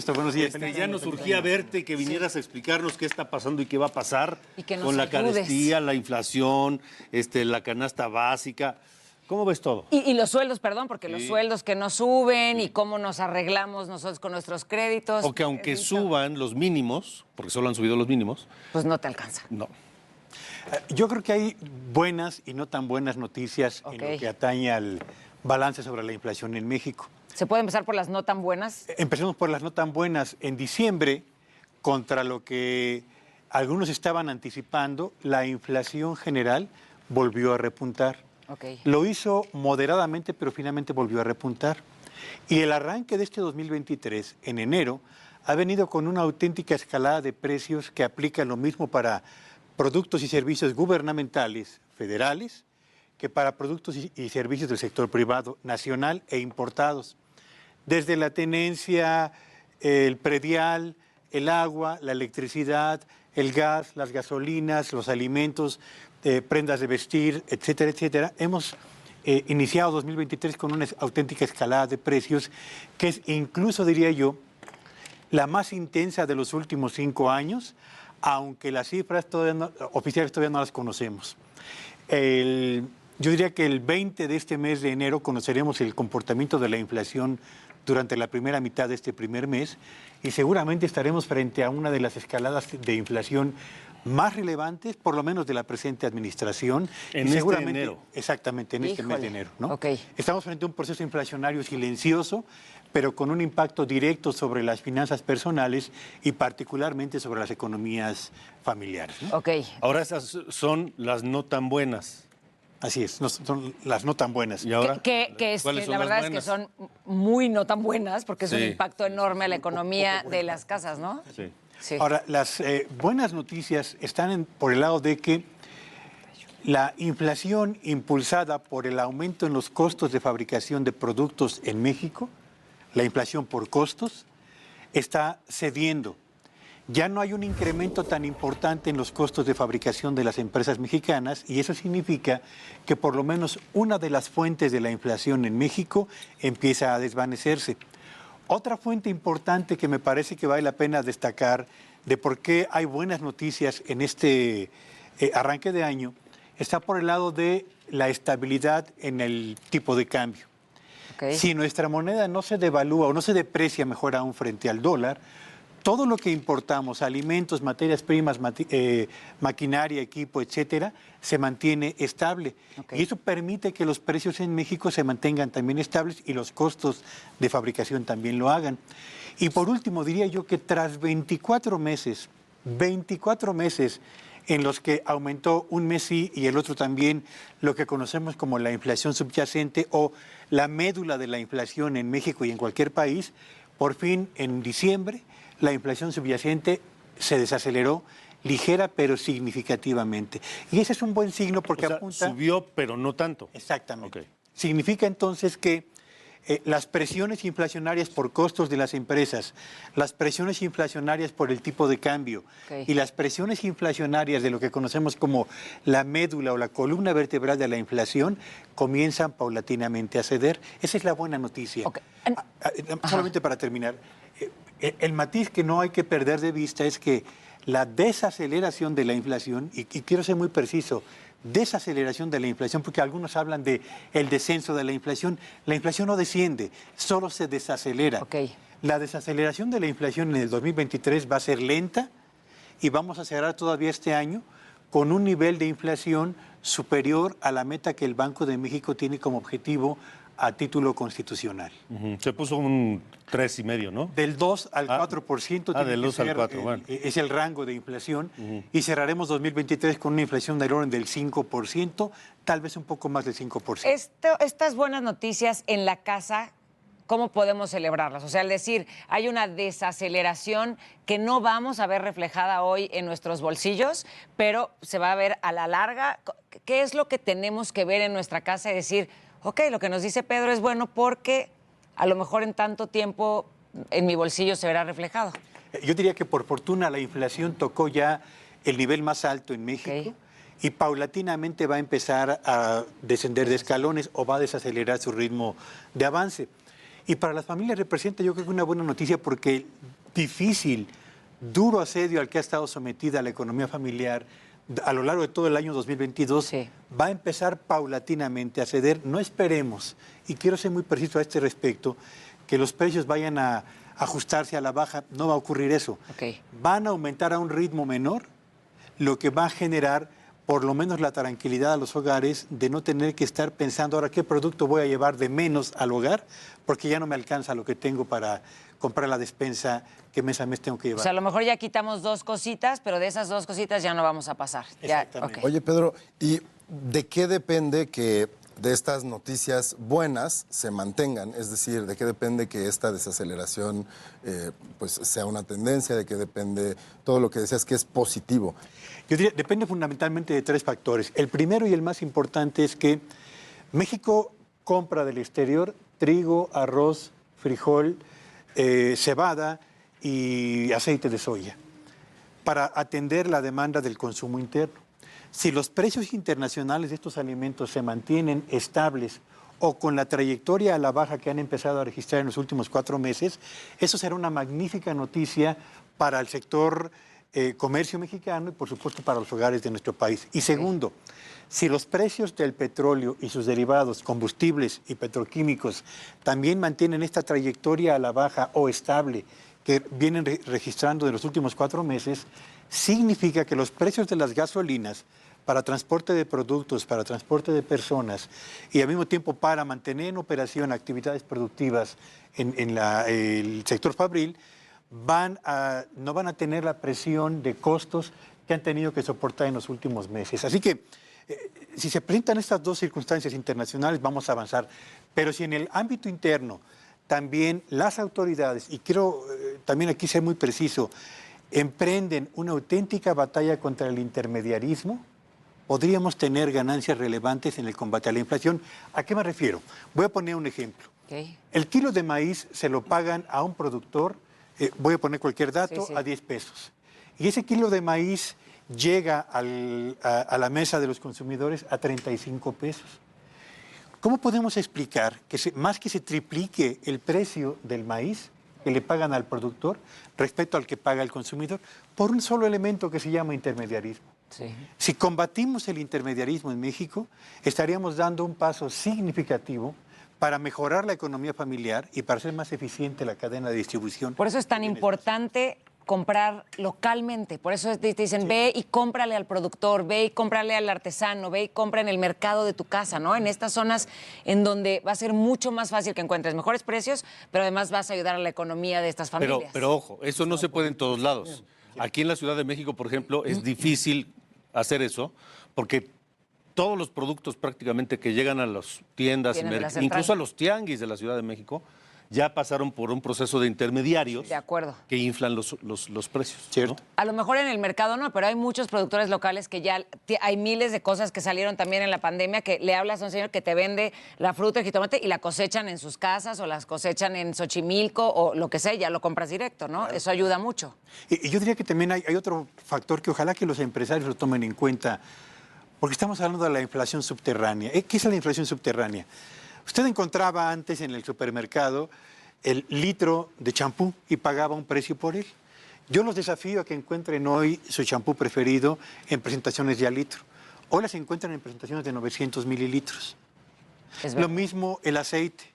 Buenos días. Ya nos urgía verte, que vinieras a explicarnos qué está pasando y qué va a pasar Y que nos con la ayudes. carestía, la inflación, la canasta básica. ¿Cómo ves todo? Y los sueldos, perdón, porque los sueldos que no suben y cómo nos arreglamos nosotros con nuestros créditos. O que aunque suban los mínimos, porque solo han subido los mínimos, pues no te alcanza. no. Yo creo que hay buenas y no tan buenas noticias en lo que atañe al balance sobre la inflación en México. ¿Se puede empezar por las no tan buenas? Empecemos por las no tan buenas. En diciembre, contra lo que algunos estaban anticipando, la inflación general volvió a repuntar. Lo hizo moderadamente, pero finalmente volvió a repuntar. Y el arranque de este 2023, en enero, ha venido con una auténtica escalada de precios que aplica lo mismo para productos y servicios gubernamentales federales que para productos y servicios del sector privado, nacional e importados. Desde la tenencia, el predial, el agua, la electricidad, el gas, las gasolinas, los alimentos, prendas de vestir, etcétera, etcétera. Hemos iniciado 2023 con una auténtica escalada de precios que es incluso, diría yo, la más intensa de los últimos 5 años, aunque las cifras oficiales todavía no las conocemos. Yo diría que el 20 de este mes de enero conoceremos el comportamiento de la inflación durante la primera mitad de este primer mes y seguramente estaremos frente a una de las escaladas de inflación más relevantes, por lo menos de la presente administración. En seguramente, enero. Exactamente, en este mes de enero, ¿no? Okay. Estamos frente a un proceso inflacionario silencioso, pero con un impacto directo sobre las finanzas personales y particularmente sobre las economías familiares, ¿no? Ahora esas son las no tan buenas. Así es, son las no tan buenas. ¿Y ahora? Que la verdad es que son muy no tan buenas porque es un impacto enorme a la economía de las casas, ¿no? Sí. Sí. Ahora, las buenas noticias están por el lado de que la inflación impulsada por el aumento en los costos de fabricación de productos en México, la inflación por costos, está cediendo. Ya no hay un incremento tan importante en los costos de fabricación de las empresas mexicanas y eso significa que por lo menos una de las fuentes de la inflación en México empieza a desvanecerse. Otra fuente importante que me parece que vale la pena destacar de por qué hay buenas noticias en este arranque de año está por el lado de la estabilidad en el tipo de cambio. Si nuestra moneda no se devalúa o no se deprecia, mejor aún, frente al dólar, todo lo que importamos, alimentos, materias primas, maquinaria, equipo, etcétera, se mantiene estable. Y eso permite que los precios en México se mantengan también estables y los costos de fabricación también lo hagan. Y por último, diría yo que tras 24 meses en los que aumentó un mes sí y el otro también lo que conocemos como la inflación subyacente o la médula de la inflación en México y en cualquier país, por fin en diciembre la inflación subyacente se desaceleró ligera pero significativamente. Y ese es un buen signo porque apunta... Subió, pero no tanto. Exactamente. Significa entonces que las presiones inflacionarias por costos de las empresas, las presiones inflacionarias por el tipo de cambio y las presiones inflacionarias de lo que conocemos como la médula o la columna vertebral de la inflación comienzan paulatinamente a ceder. Esa es la buena noticia. Solamente para terminar, el matiz que no hay que perder de vista es que la desaceleración de la inflación, y quiero ser muy preciso, desaceleración de la inflación, porque algunos hablan de el descenso de la inflación no desciende, solo se desacelera. La desaceleración de la inflación en el 2023 va a ser lenta y vamos a cerrar todavía este año con un nivel de inflación superior a la meta que el Banco de México tiene como objetivo a título constitucional. Se puso un 3,5, ¿no? Del 2 al 4% tiene del que 2 al ser, 4, bueno. es el rango de inflación y cerraremos 2023 con una inflación del orden del 5%, tal vez un poco más del 5%. Estas buenas noticias en la casa, ¿cómo podemos celebrarlas? O sea, al decir, hay una desaceleración que no vamos a ver reflejada hoy en nuestros bolsillos, pero se va a ver a la larga. ¿Qué es lo que tenemos que ver en nuestra casa y decir, ok, lo que nos dice Pedro es bueno porque a lo mejor en tanto tiempo en mi bolsillo se verá reflejado? Yo diría que por fortuna la inflación tocó ya el nivel más alto en México y paulatinamente va a empezar a descender de escalones o va a desacelerar su ritmo de avance. Y para las familias representa, yo creo que una buena noticia, porque el difícil, duro asedio al que ha estado sometida la economía familiar a lo largo de todo el año 2022 va a empezar paulatinamente a ceder. No esperemos, y quiero ser muy preciso a este respecto, que los precios vayan a ajustarse a la baja. No va a ocurrir eso. Van a aumentar a un ritmo menor, lo que va a generar por lo menos la tranquilidad a los hogares de no tener que estar pensando ahora qué producto voy a llevar de menos al hogar, porque ya no me alcanza lo que tengo para comprar la despensa que mes a mes tengo que llevar. O sea, a lo mejor ya quitamos 2 cositas, pero de esas 2 cositas ya no vamos a pasar. Exactamente. Oye, Pedro, ¿y de qué depende que de estas noticias buenas se mantengan? Es decir, ¿de qué depende que esta desaceleración pues sea una tendencia? ¿De qué depende todo lo que decías que es positivo? Yo diría, depende fundamentalmente de 3 factores. El primero y el más importante es que México compra del exterior trigo, arroz, frijol, cebada y aceite de soya para atender la demanda del consumo interno. Si los precios internacionales de estos alimentos se mantienen estables o con la trayectoria a la baja que han empezado a registrar en los últimos 4 meses, eso será una magnífica noticia para el sector comercio mexicano y, por supuesto, para los hogares de nuestro país. Y segundo, si los precios del petróleo y sus derivados, combustibles y petroquímicos, también mantienen esta trayectoria a la baja o estable que vienen registrando en los últimos 4 meses, significa que los precios de las gasolinas para transporte de productos, para transporte de personas y al mismo tiempo para mantener en operación actividades productivas en el sector fabril, no van a tener la presión de costos que han tenido que soportar en los últimos meses. Así que si se presentan estas 2 circunstancias internacionales, vamos a avanzar. Pero si en el ámbito interno también las autoridades, y quiero también aquí ser muy preciso, emprenden una auténtica batalla contra el intermediarismo, podríamos tener ganancias relevantes en el combate a la inflación. ¿A qué me refiero? Voy a poner un ejemplo. El kilo de maíz se lo pagan a un productor, voy a poner cualquier dato, a 10 pesos. Y ese kilo de maíz llega a la mesa de los consumidores a 35 pesos. ¿Cómo podemos explicar que más que se triplique el precio del maíz que le pagan al productor respecto al que paga el consumidor? Por un solo elemento que se llama intermediarismo. Si combatimos el intermediarismo en México, estaríamos dando un paso significativo para mejorar la economía familiar y para hacer más eficiente la cadena de distribución. Por eso es tan importante comprar localmente. Por eso te dicen, ve y cómprale al productor, ve y cómprale al artesano, ve y compra en el mercado de tu casa, ¿no? En estas zonas en donde va a ser mucho más fácil que encuentres mejores precios, pero además vas a ayudar a la economía de estas familias. Pero ojo, eso no se puede en todos lados. Aquí en la Ciudad de México, por ejemplo, es difícil hacer eso porque todos los productos prácticamente que llegan a las tiendas, incluso a los tianguis de la Ciudad de México, ya pasaron por un proceso de intermediarios que inflan los precios. ¿Cierto? ¿No? A lo mejor en el mercado no, pero hay muchos productores locales que ya hay miles de cosas que salieron también en la pandemia, que le hablas a un señor que te vende la fruta, el jitomate y la cosechan en sus casas o las cosechan en Xochimilco o lo que sea, ya lo compras directo, ¿no? Claro. Eso ayuda mucho. Y yo diría que también hay otro factor que ojalá que los empresarios lo tomen en cuenta, porque estamos hablando de la inflación subterránea. ¿Qué es la inflación subterránea? Usted encontraba antes en el supermercado el litro de champú y pagaba un precio por él. Yo los desafío a que encuentren hoy su champú preferido en presentaciones de a litro. Hoy las encuentran en presentaciones de 900 mililitros. Lo mismo el aceite,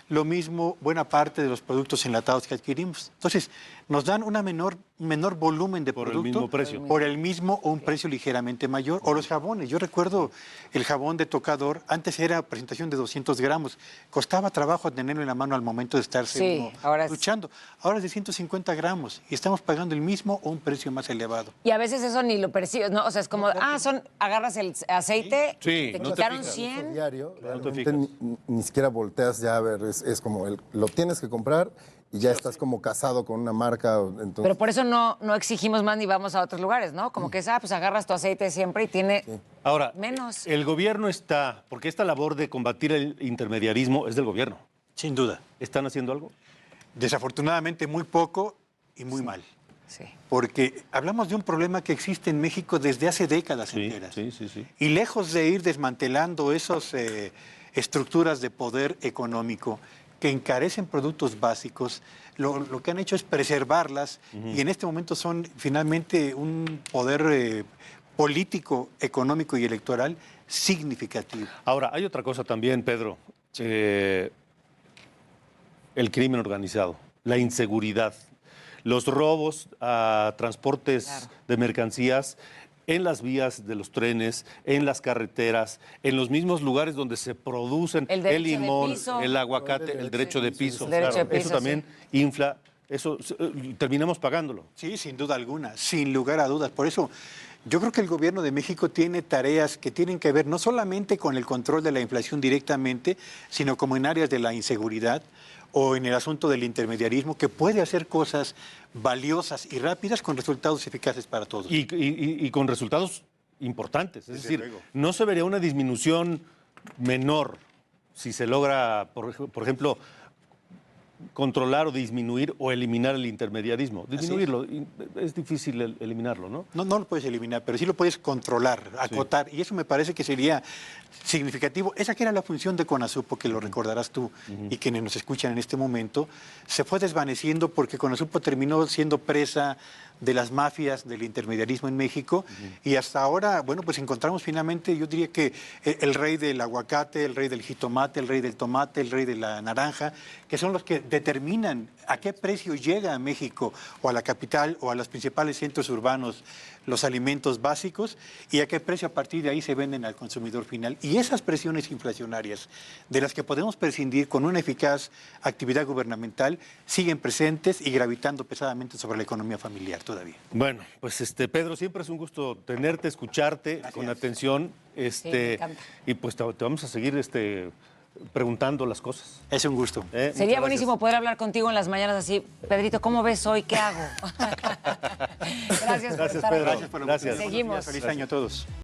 lo mismo buena parte de los productos enlatados que adquirimos. Entonces, nos dan una menor volumen de producto. Por el mismo precio. Por el mismo o un precio ligeramente mayor. O los jabones. Yo recuerdo el jabón de tocador, antes era presentación de 200 gramos. Costaba trabajo tenerlo en la mano al momento de estarse luchando. Ahora es de 150 gramos y estamos pagando el mismo o un precio más elevado. Y a veces eso ni lo percibes, ¿no? O sea, es como, agarras el aceite, te quitaron 100. Diario, realmente ni siquiera volteas ya a ver, es como lo tienes que comprar y ya estás como casado con una marca. Entonces... Pero por eso no exigimos más ni vamos a otros lugares, ¿no? Como que pues agarras tu aceite siempre y tiene Ahora, menos. El gobierno está, porque esta labor de combatir el intermediarismo es del gobierno. Sin duda. ¿Están haciendo algo? Desafortunadamente muy poco y muy mal. Sí. Porque hablamos de un problema que existe en México desde hace décadas enteras. Sí. Y lejos de ir desmantelando esas estructuras de poder económico que encarecen productos básicos, lo que han hecho es preservarlas y en este momento son finalmente un poder político, económico y electoral significativo. Ahora, hay otra cosa también, Pedro. El crimen organizado, la inseguridad, los robos a transportes de mercancías en las vías de los trenes, en las carreteras, en los mismos lugares donde se producen el limón, el aguacate, el derecho de piso. Eso también infla, eso terminamos pagándolo. Sí, sin duda alguna, sin lugar a dudas. Por eso yo creo que el gobierno de México tiene tareas que tienen que ver no solamente con el control de la inflación directamente, sino como en áreas de la inseguridad o en el asunto del intermediarismo, que puede hacer cosas valiosas y rápidas con resultados eficaces para todos. Y con resultados importantes. Es decir, no se vería una disminución menor si se logra, por ejemplo, controlar o disminuir o eliminar el intermediarismo. Disminuirlo, es difícil eliminarlo, ¿no? No lo puedes eliminar, pero sí lo puedes controlar, acotar, y eso me parece que sería significativo. Esa que era la función de CONASUPO, que lo recordarás tú y quienes nos escuchan en este momento, se fue desvaneciendo porque CONASUPO terminó siendo presa de las mafias del intermediarismo en México y hasta ahora, bueno, pues encontramos finalmente, yo diría que el rey del aguacate, el rey del jitomate, el rey del tomate, el rey de la naranja, que son los que determinan a qué precio llega a México o a la capital o a los principales centros urbanos los alimentos básicos y a qué precio a partir de ahí se venden al consumidor final. Y esas presiones inflacionarias de las que podemos prescindir con una eficaz actividad gubernamental siguen presentes y gravitando pesadamente sobre la economía familiar todavía. Bueno, pues Pedro, siempre es un gusto tenerte, escucharte con atención. Sí, me encanta. Y pues te vamos a seguir preguntando las cosas. Es un gusto. Sería buenísimo poder hablar contigo en las mañanas así. Pedrito, ¿cómo ves hoy? ¿Qué hago? Gracias por estar Pedro. aquí. Gracias por la Gracias. oportunidad. Seguimos. Feliz año a todos.